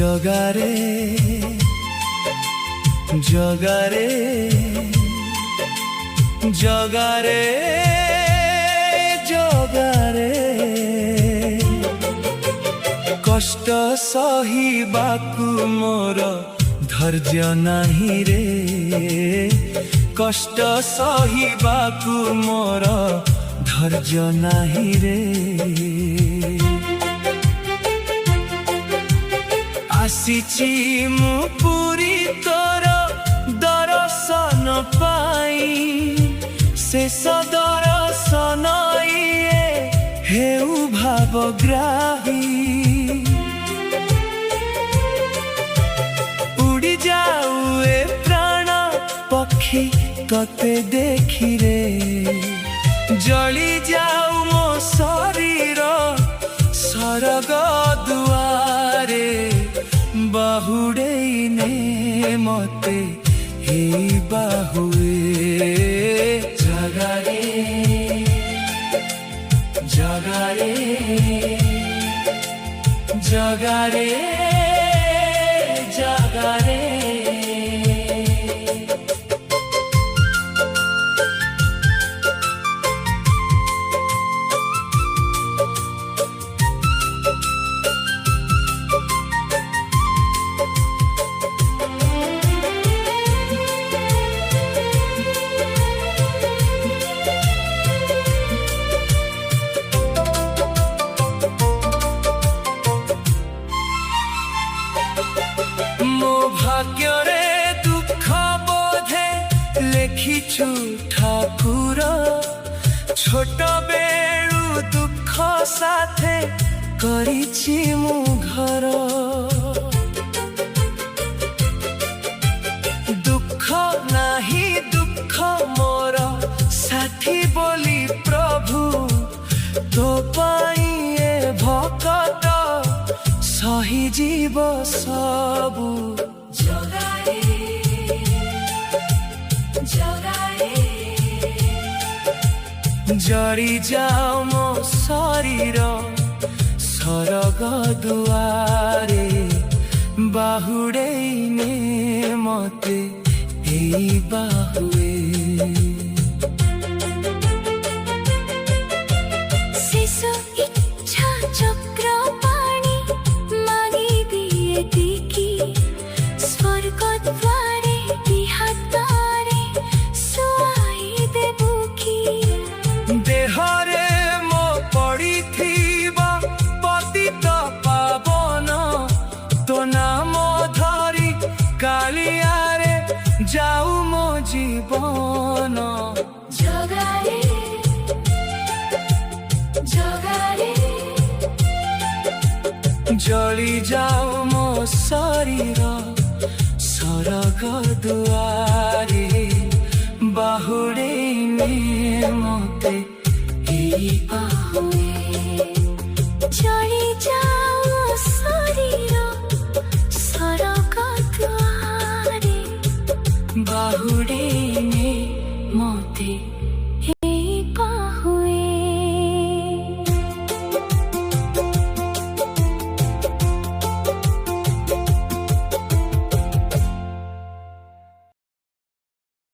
জগারে জগারে জগারে জগারে কষ্ট সহিবাকু মোর ধৈর্য নাহি রে কষ্ট সহিবাকু মোর ধৈর্য নাহি রে আসিছি মু পুরি তোর দর্শন পাই শেষ দর্শন ইয়ে হেউ ভাবগ্রাহী উড়ি যাও এ প্রাণ পক্ষী তোতে দেখি রে জলি যাও মো শরীর স্বর্গ দুয়ারে বাহুড়েই নে মতে হে বাহুয়ে জগারে জগারে জগারে জগারে ভাগ্যরে দুঃখ বোধে লেখিছু ঠাকুর ছোট বেড়ু দুঃখ সাথে করিছি মু ঘর দুঃখ নাহি দুঃখ মোর সাথী বলি প্রভু তো পাই এ ভকত সহি জীব সবু জগারে জগারে জড়ি যাও মো শরীর স্বর্গ দুয়ারে বাহুড়েই নে মতে এই বাহুয়ে শিশু ইচ্ছা চক্র পানি মাগি দিয়ে দেখি স্বর্গ দ্বারে বিহাতারে শুয়াই দেবু কি দেহরে মো পড়িথিবা পতিত পাবন তো নাম ধরি কালিয়ারে যাও মো জীবন জগারে জগারে জলি যাও মো শরীর স্বর্গ দুয়ারে বাহুড়েই নে মতে এই বাহুয়ে জড়ি যাও শরীর স্বর্গ দ্বারে বাহুড়েই